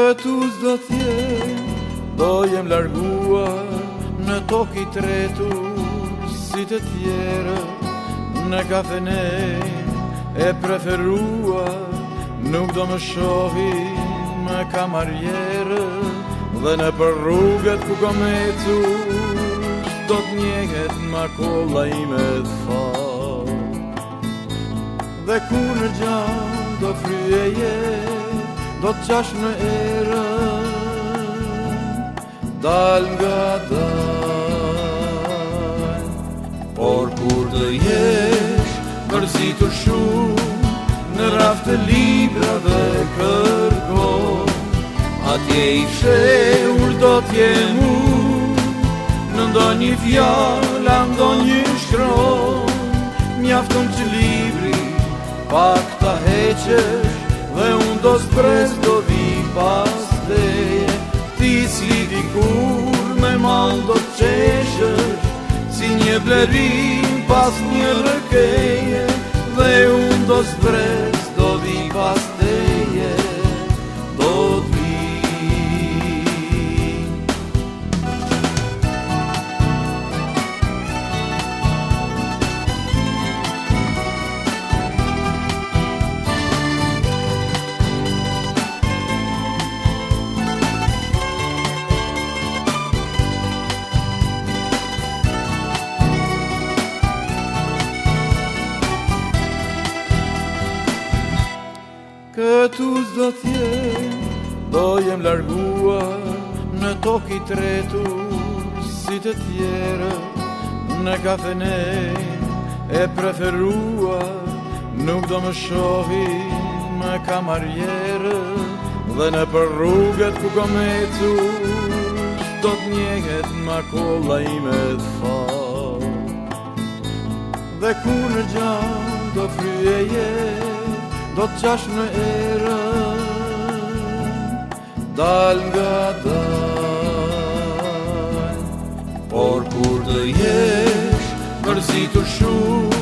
Këtu s'do t'jem, do jem larguar në tokë i tretur si të tjerët, në kafenej e preferuar, nuk do më shohin më kamarierët, dhe në për rrugët ku kom ecur, do t'njehet ma kolla ime t'far. Dhe kur në gjallë do fryeje, do t'qash në erën, dal nga dal. Por kur të jesh mërzitur shumë në raft të librave kërkon, atje i fshehur do t'jem unë, në ndonjë fjallë, ndonjë shkron, mjafton që libri pak ta heqesh, dhe unë do s'pres do vi pas teje. Ti s'li dikur me mal do t'qeshësh, si një blerim pas një rëkeje, dhe unë do s'pres do vi pas teje, do t'vi. Këtu s'do t'jem, do jem larguar në tokë i tretur si të tjerët, në kafenej e preferuar, nuk do më shohin më kamarierët, dhe në për rrugët ku kom ecur, do t'njehet ma kolla ime t'far. Dhe kur në gjallë do fryeje, do t'qash në erën, dal nga dal. Por kur të jesh mërzitur shumë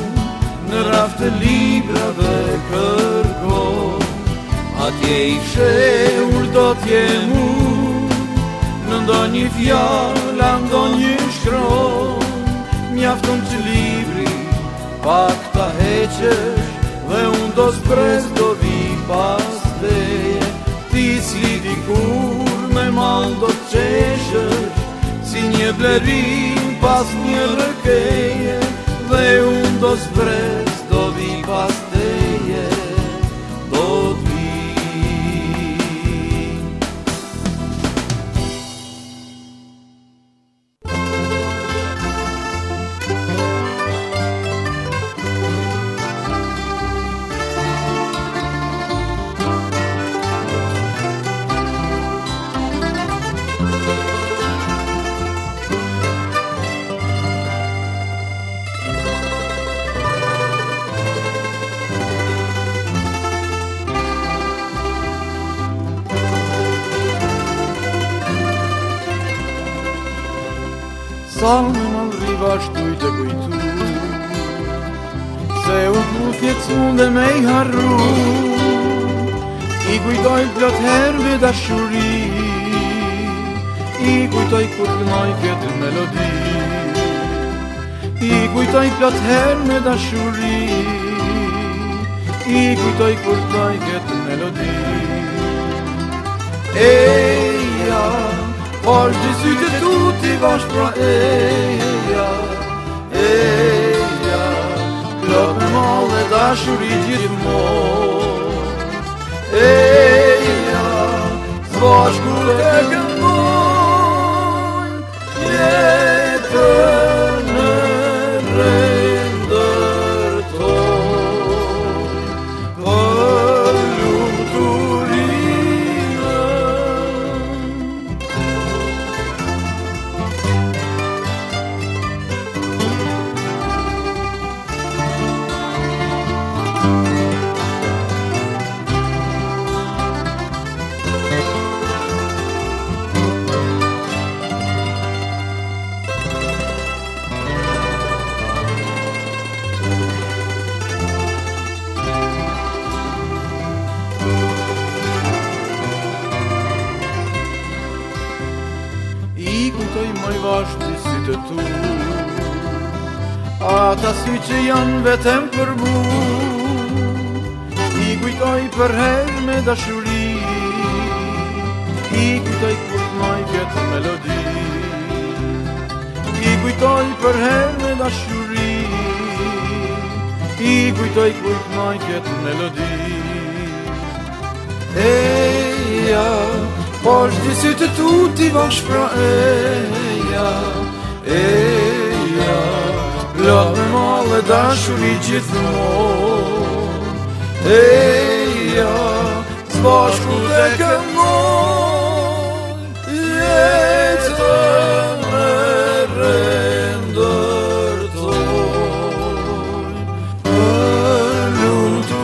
në raft të librave kërkon, atje i fshehur do t'jem unë, në ndonjë fjallë, ndonjë shkron, mjafton që libri pak ta heqesh, dhe unë do s'pres do vi pas teje. Ti s'li dikur me mal do t'qeshësh, si një blerim pas një rëkeje, dhe unë do s'pres do vi pas teje, do t'vi. Sa më mallri vazhdoj të kujtu, se unë nuk jetësun dhe me i harru, i kujtoj plot herë dashuri, i kujtoj kur kënoj këtë melodi, i kujtoj plot herë me dashuri, i kujtoj kur kënoj këtë melodi. Eja, por dy sytë tu ti vash pra eja, eja, plot me mall dhe dashuri gjithmonë. Eja, s'vash kur e këndoj, jetën e rendërtoj, për lumturinë. të tu, ata sy që janë vetëm për mu, i kujtoj për herë me dashuri, i kujtoj kur t'maj këtë melodi, i kujtoj për herë me dashuri, i kujtoj kur t'maj këtë melodi. Eja, po shdi si të tu t'i vash pra eja, eja, plot me mallë dashuri gjithmonë, eja, s'bashku të këmoj, jetën e rendërtoj, për lumë të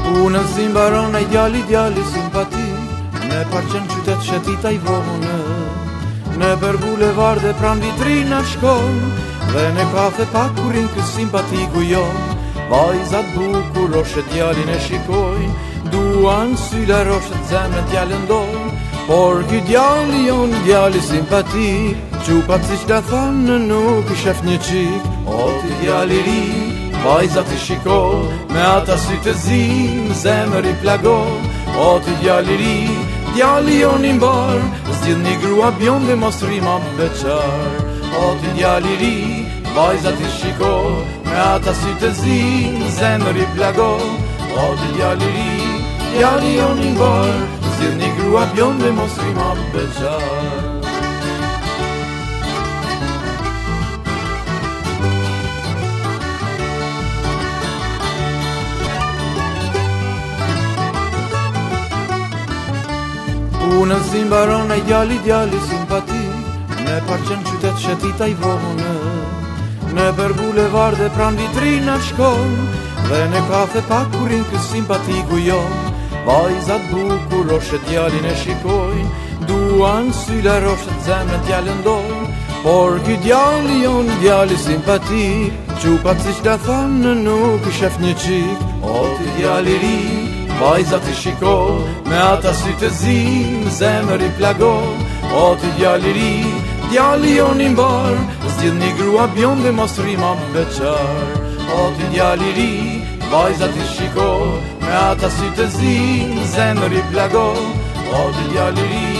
Punën si mbaron ai djali simpatik, në parqen qytet shetita i vonë, në për bulevarde pran vitrina shkon, dhe në kafe pak kurin kë simpatiku jo, vajzat bukur roshet djalin e shikojnë, duan syla roshet zemre djalën dojnë, por ky djali jon djali simpatik, qupat si qda thanë nuk i shef një qik, o ti djali ri, vajzat i shiko, me ata sy të zim, zemër i plago, o ti djali ri, djali jon i mbar, zgjidh një grua bjonde mos rima beqar, o ti djali ri, vajzat i shiko, me ata sy të zim, zemër i plago, o ti djali ri, djali jon i mbar, zgjidh një grua bjonde mos rima beqar. Punën si mbaron ai djali simpatik, në parqen qytet shetita i vonë, në për bulevarde pran vitrina shkon, dhe në kafe pak kurin kë simpatiku jo, vajzat bukur roshet djalin e shikojnë, duan syla roshet zemre djalën dojnë, por ky djali jon djali simpatik, qupat si qda thanë nuk i shef një qik, o ti djali ri, vajzat i shiko, me ata sy të zim, zemër i plago, o ti djali ri, djali jon i mbar, zgjidh një grua bjonde mos rima beqar, o ti djali ri, vajzat i shiko, me ata sy të zim, zemër i plago, o ti djali ri,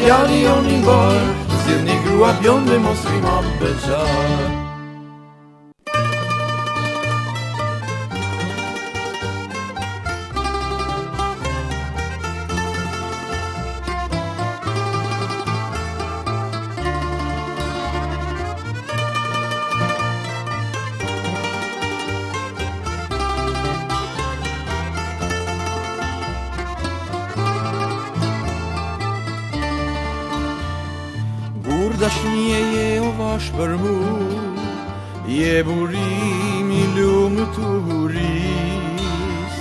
djali jon i mbar, zgjidh një grua bjonde mos rima beqar. Dashnie je o vash për mu, je burim i lumë të huris,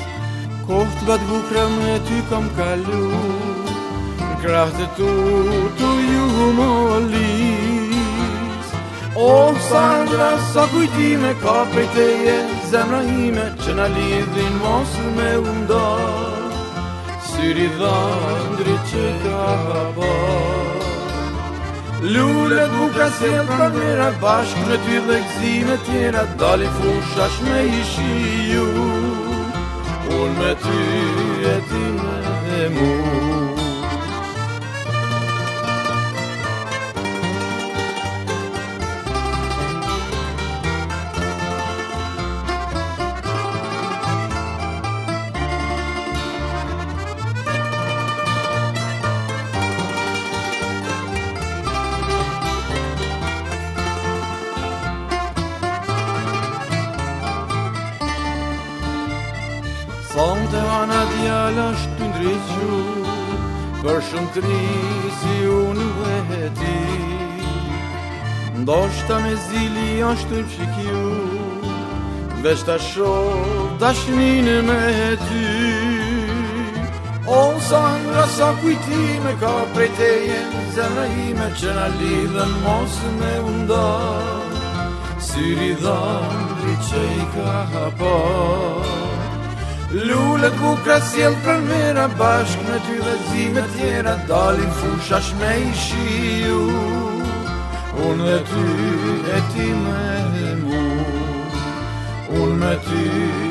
kohët bat bukra me ty kam kalu, në krahët e tu ju molis. O Sandra, sa kujtime ka prej teje, zemra ime që na lidhin mos me undar, syri dhandri që ka habar. Lullet bukra sjell pranera, bashk me ty dhe gzime tjera, dalin fushash me ishi ju, unë me ty e ti me mu. Sonte ana djala shtu ndriqu, për shumë tri si unë veti, ndoshta me zili është qikju, veç ta shoh dashnin me ty. O sa nga sa kujtime ka prej teje zemra ime që na lidhen mos me unda, syri dhëndri që i ka hapa. Lullet bukra sjell pranvera bashk me ty dhe zime tjera, dalin fushash me i shiu, unë dhe ty e ti me mu, unë me ty